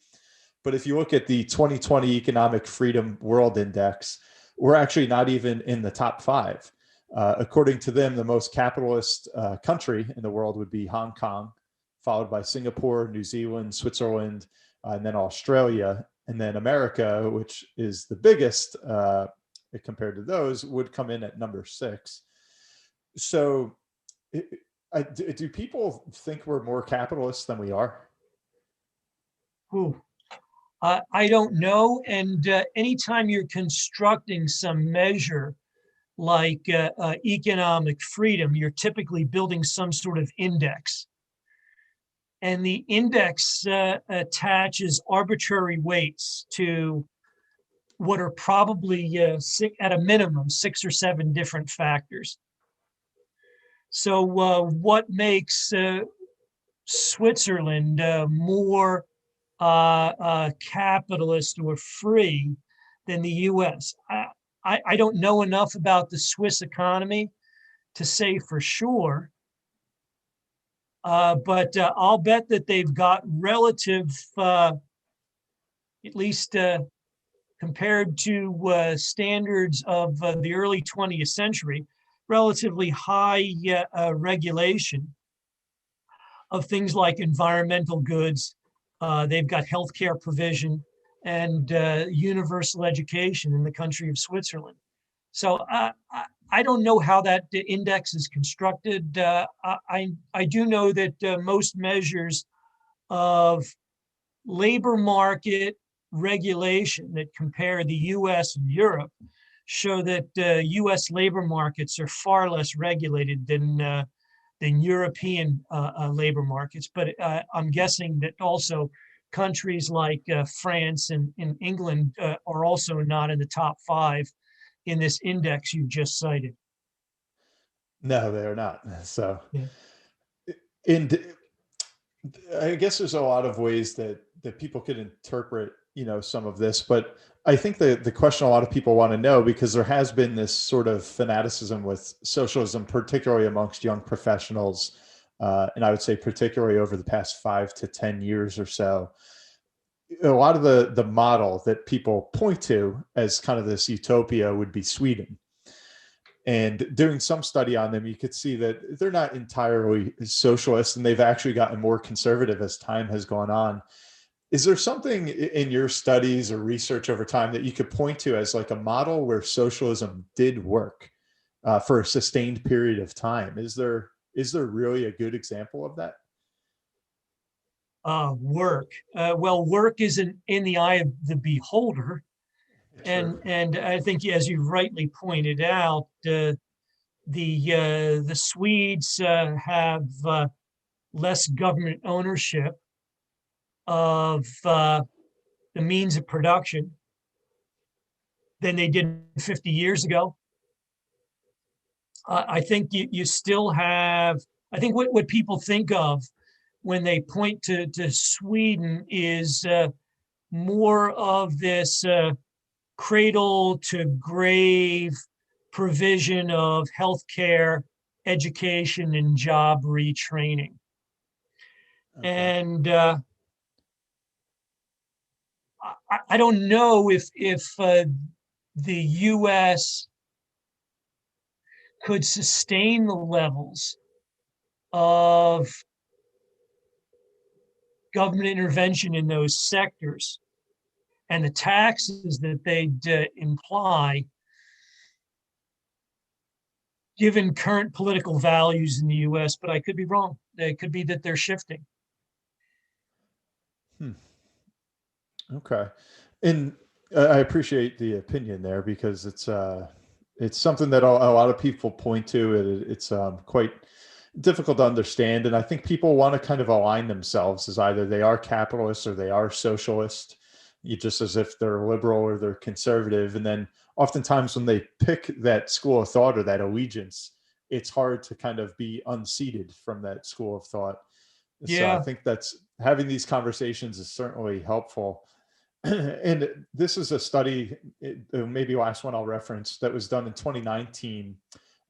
But if you look at the 2020 Economic Freedom World Index, we're actually not even in the top 5. According to them, the most capitalist country in the world would be Hong Kong, followed by Singapore, New Zealand, Switzerland, and then Australia. And then America, which is the biggest compared to those, would come in at number 6. So do people think we're more capitalist than we are? Ooh. I don't know. And anytime you're constructing some measure like economic freedom, you're typically building some sort of index. And the index attaches arbitrary weights to what are probably, at a minimum, 6 or 7 different factors. So what makes Switzerland more capitalist or free than the US? I don't know enough about the Swiss economy to say for sure, but I'll bet that they've got relative, at least compared to standards of the early 20th century, relatively high regulation of things like environmental goods. They've got healthcare provision and universal education in the country of Switzerland. So I don't know how that index is constructed. I do know that most measures of labor market regulation that compare the US and Europe show that US labor markets are far less regulated than European labor markets. But I'm guessing that also countries like France and England are also not in the top 5 in this index you just cited. No, they are not. So, yeah. And I guess there's a lot of ways that people could interpret, some of this, but I think the question a lot of people want to know, because there has been this sort of fanaticism with socialism, particularly amongst young professionals, and I would say particularly over the past 5 to 10 years or so. A lot of the model that people point to as kind of this utopia would be Sweden. And doing some study on them, you could see that they're not entirely socialist, and they've actually gotten more conservative as time has gone on. Is there something in your studies or research over time that you could point to as like a model where socialism did work for a sustained period of time? Is there really a good example of that? Work. Well, work is in the eye of the beholder. True. And I think, as you rightly pointed out, the Swedes have less government ownership of the means of production than they did 50 years ago. I think you still have, I think what people think of when they point to Sweden is more of this cradle to grave provision of healthcare, education, and job retraining. Okay. And I don't know if the U.S. could sustain the levels of government intervention in those sectors and the taxes that they'd imply, given current political values in the U.S., but I could be wrong. It could be that they're shifting. Okay. And I appreciate the opinion there, because it's something that a lot of people point to. It's quite difficult to understand. And I think people want to kind of align themselves as either they are capitalists or they are socialist, just as if they're liberal or they're conservative. And then oftentimes when they pick that school of thought or that allegiance, it's hard to kind of be unseated from that school of thought. So I Yeah. think that's having these conversations is certainly helpful. And this is a study, maybe last one I'll reference, that was done in 2019,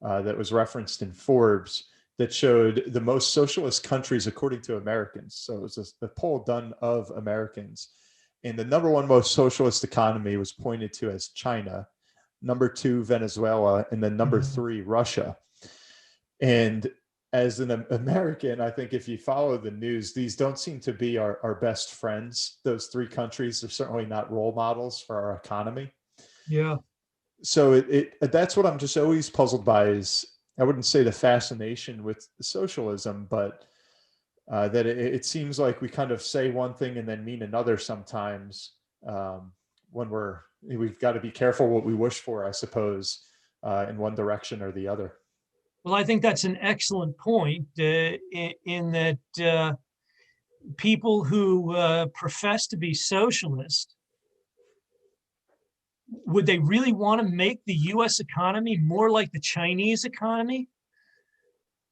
that was referenced in Forbes, that showed the most socialist countries according to Americans. So it was a poll done of Americans. And the number one most socialist economy was pointed to as China, number two, Venezuela, and then number three, Russia. And as an American, I think if you follow the news, these don't seem to be our best friends. Those three countries are certainly not role models for our economy. Yeah. So that's what I'm just always puzzled by is, I wouldn't say the fascination with socialism, but that it seems like we kind of say one thing and then mean another sometimes, when we've got to be careful what we wish for, I suppose, in one direction or the other. Well, I think that's an excellent point, in that people who profess to be socialist, would they really want to make the U.S. economy more like the Chinese economy?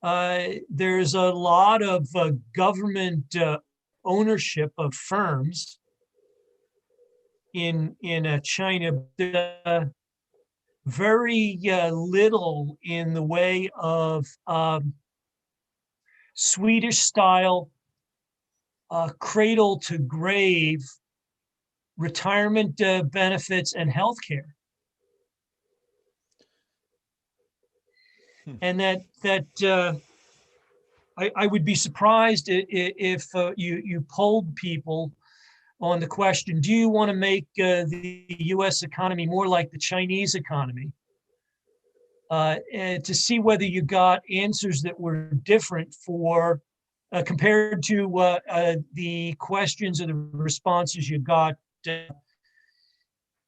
There's a lot of government ownership of firms in China. Very little in the way of Swedish style cradle to grave retirement benefits and healthcare. And that I would be surprised if you polled people on the question, do you want to make the U.S. economy more like the Chinese economy? And to see whether you got answers that were different for compared to the questions or the responses you got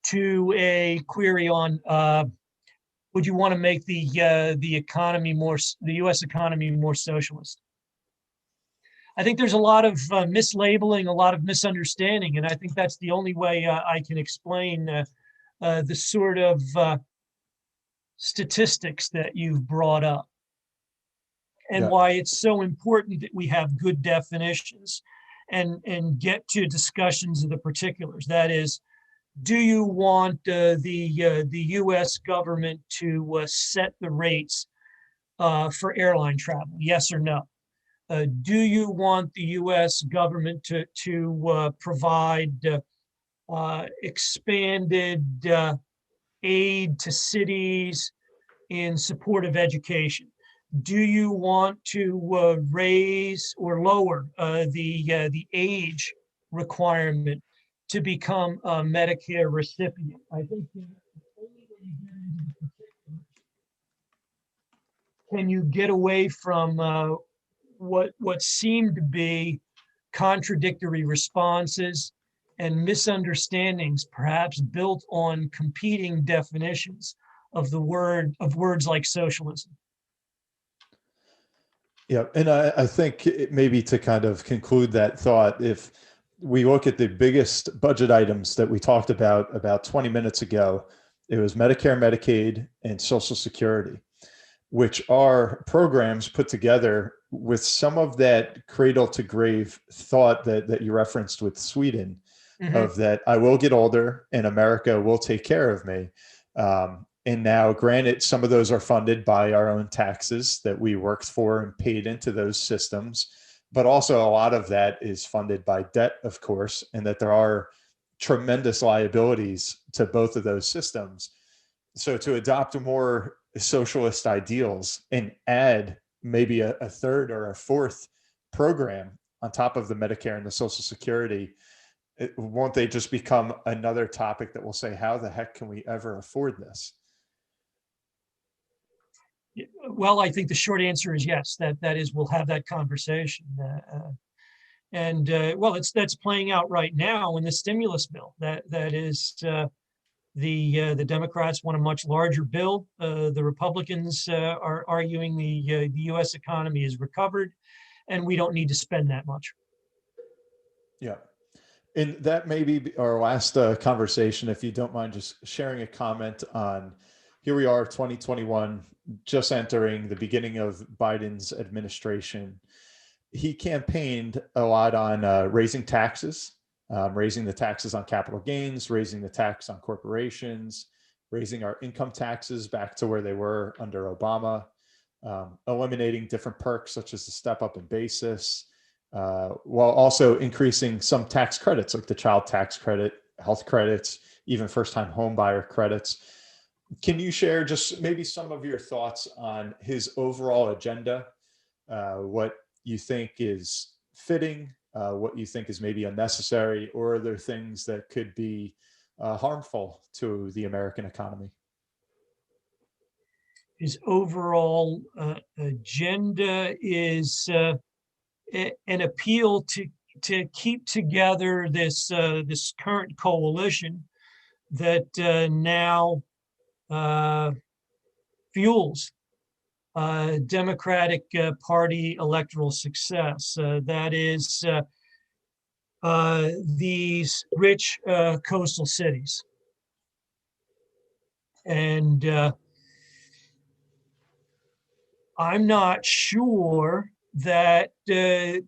to a query on would you want to make the economy more, the U.S. economy more socialist? I think there's a lot of mislabeling, a lot of misunderstanding, and I think that's the only way I can explain the sort of statistics that you've brought up. and Yeah. why it's so important that we have good definitions and get to discussions of the particulars. That is, do you want the U.S. government to set the rates for airline travel? Yes or no? Do you want the U.S. government to provide expanded aid to cities in support of education? Do you want to raise or lower the age requirement to become a Medicare recipient? I think the only way you get into the particulars can you get away from what seemed to be contradictory responses and misunderstandings, perhaps built on competing definitions of words like socialism. Yeah, and I think maybe to kind of conclude that thought, if we look at the biggest budget items that we talked about 20 minutes ago, it was Medicare, Medicaid, and Social Security, which are programs put together with some of that cradle to grave thought that you referenced with Sweden, of that I will get older and America will take care of me. And now, granted, some of those are funded by our own taxes that we worked for and paid into those systems, but also a lot of that is funded by debt, of course, and that there are tremendous liabilities to both of those systems. So to adopt more socialist ideals and add maybe a third or a fourth program on top of the Medicare and the Social Security, won't they just become another topic that will say, how the heck can we ever afford this? Well, I think the short answer is yes. That is, we'll have that conversation, well, that's playing out right now in the stimulus bill. That is, the Democrats want a much larger bill. The Republicans are arguing the U.S. economy is recovered, and we don't need to spend that much. Yeah. And that may be our last conversation, if you don't mind just sharing a comment on, here we are, 2021, just entering the beginning of Biden's administration. He campaigned a lot on raising taxes, raising the taxes on capital gains, raising the tax on corporations, raising our income taxes back to where they were under Obama, eliminating different perks such as the step up in basis, while also increasing some tax credits like the child tax credit, health credits, even first-time home buyer credits. Can you share just maybe some of your thoughts on his overall agenda, what you think is fitting, what you think is maybe unnecessary, or are there things that could be harmful to the American economy? His overall agenda is an appeal to keep together this current coalition that now fuels Democratic Party electoral success. That is these rich coastal cities. And I'm not sure that the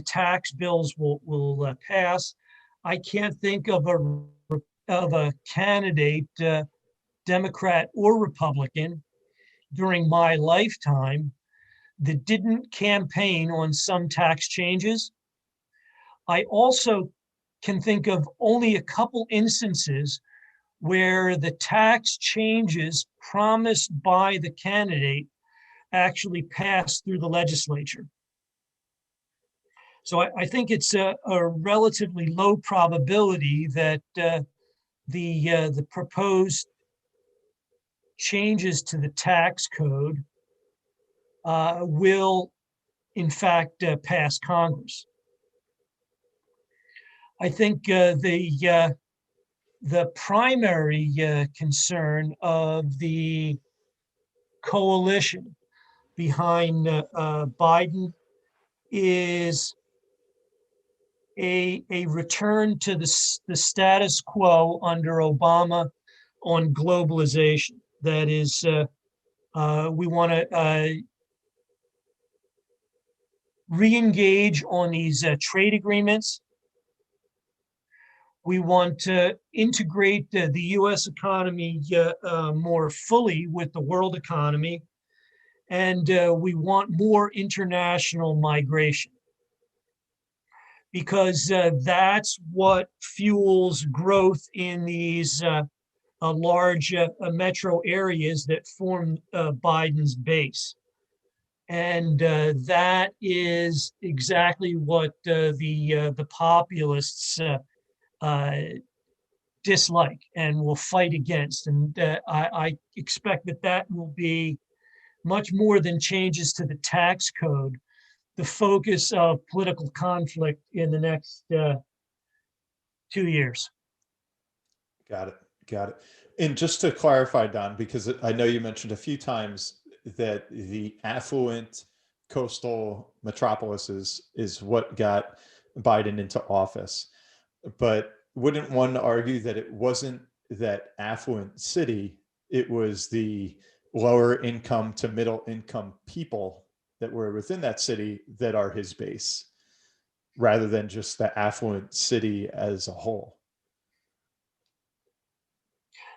tax bills will pass. I can't think of a candidate, Democrat or Republican, during my lifetime that didn't campaign on some tax changes. I also can think of only a couple instances where the tax changes promised by the candidate actually passed through the legislature. So I think it's a relatively low probability that the proposed changes to the tax code will, in fact, pass Congress. I think the primary concern of the coalition behind Biden is a return to the status quo under Obama on globalization. That is, we want to re-engage on these trade agreements. We want to integrate the U.S. economy more fully with the world economy. And we want more international migration, because that's what fuels growth in these large metro areas that form Biden's base. And that is exactly what the populists dislike and will fight against. And I expect that will be much more than changes to the tax code, the focus of political conflict in the next 2 years. Got it. Got it. And just to clarify, Don, because I know you mentioned a few times that the affluent coastal metropolises is what got Biden into office. But wouldn't one argue that it wasn't that affluent city, it was the lower income to middle income people that were within that city that are his base, rather than just the affluent city as a whole?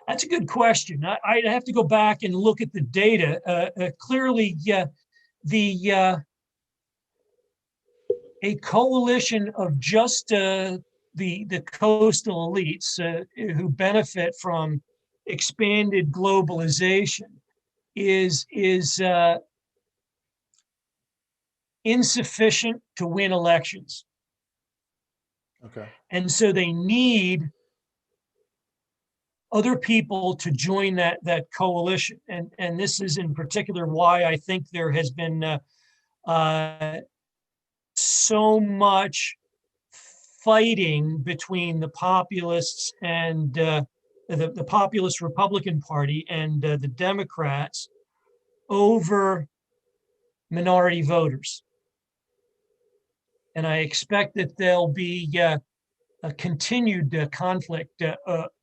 That's a good question. I'd have to go back and look at the data. Clearly, a coalition of just the coastal elites who benefit from expanded globalization is insufficient to win elections. Okay. And so they need other people to join that coalition. And this is in particular why I think there has been so much fighting between the populists and the populist Republican Party and the Democrats over minority voters. And I expect that there'll be a continued conflict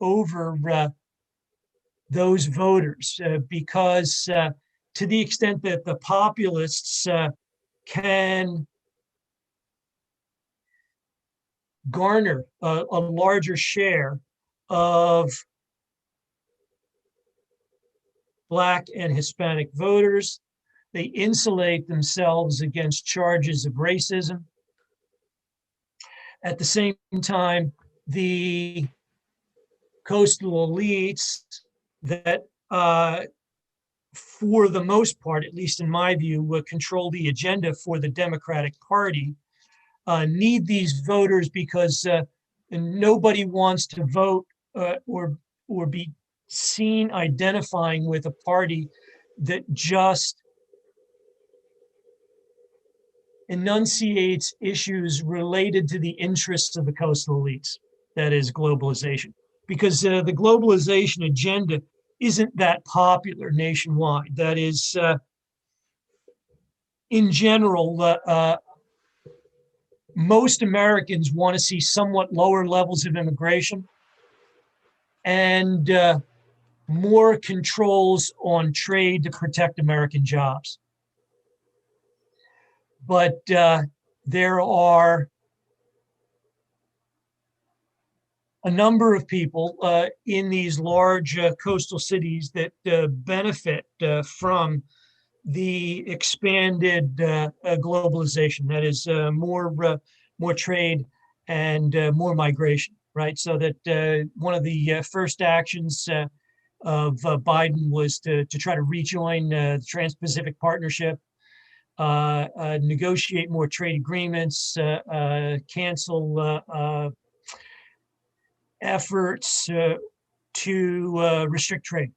over those voters because to the extent that the populists can garner a larger share of Black and Hispanic voters, they insulate themselves against charges of racism. At the same time, the coastal elites that, for the most part, at least in my view, control the agenda for the Democratic Party, need these voters because nobody wants to vote or be seen identifying with a party that just enunciates issues related to the interests of the coastal elites, that is globalization. Because the globalization agenda isn't that popular nationwide. That is, in general, most Americans want to see somewhat lower levels of immigration and more controls on trade to protect American jobs. But there are a number of people in these large coastal cities that benefit from the expanded globalization. That is more trade and more migration, right? So that one of the first actions of Biden was to try to rejoin the Trans-Pacific Partnership, negotiate more trade agreements, cancel efforts to restrict trade.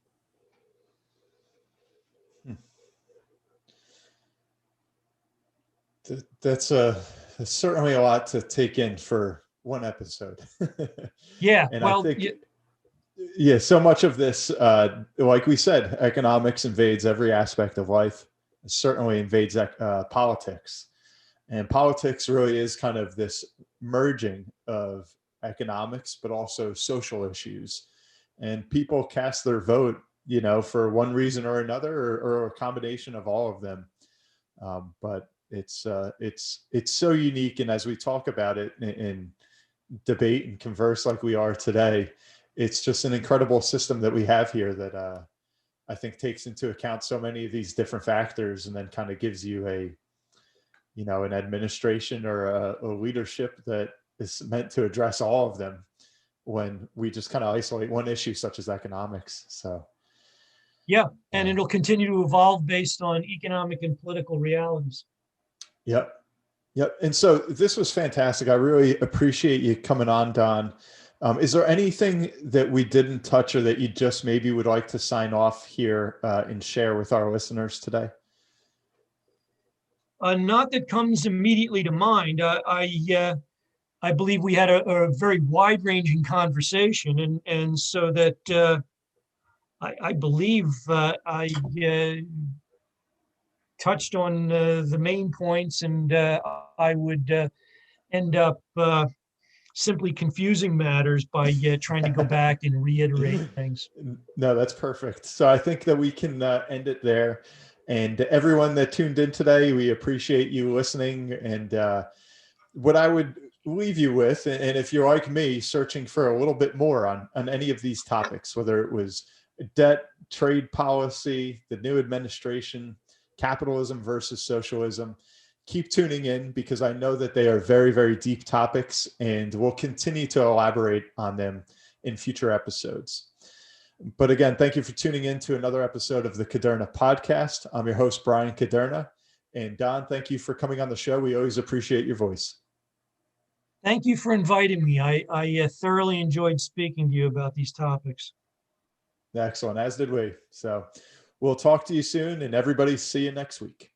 That's certainly a lot to take in for one episode. Yeah, and well, I think, yeah, so much of this, like we said, economics invades every aspect of life. It certainly invades politics. And politics really is kind of this merging of economics, but also social issues. And people cast their vote, for one reason or another, or a combination of all of them. But It's so unique, and as we talk about it in debate and converse like we are today, it's just an incredible system that we have here that I think takes into account so many of these different factors, and then kind of gives you an administration or a leadership that is meant to address all of them when we just kind of isolate one issue such as economics. So Yeah, and it'll continue to evolve based on economic and political realities. Yep. Yep. And so this was fantastic. I really appreciate you coming on, Don. Is there anything that we didn't touch or that you just maybe would like to sign off here and share with our listeners today? Not that comes immediately to mind. I believe we had a very wide-ranging conversation, and so that I believe I touched on the main points, and I would end up simply confusing matters by trying to go back and reiterate things. No, that's perfect. So I think that we can end it there. And everyone that tuned in today, we appreciate you listening. And what I would leave you with, and if you're like me, searching for a little bit more on any of these topics, whether it was debt, trade policy, the new administration, capitalism versus socialism, keep tuning in, because I know that they are very, very deep topics, and we'll continue to elaborate on them in future episodes. But again, thank you for tuning in to another episode of the Kuderna podcast. I'm your host, Brian Kuderna. And Don, thank you for coming on the show. We always appreciate your voice. Thank you for inviting me. I thoroughly enjoyed speaking to you about these topics. Excellent, as did we. So we'll talk to you soon, and everybody see you next week.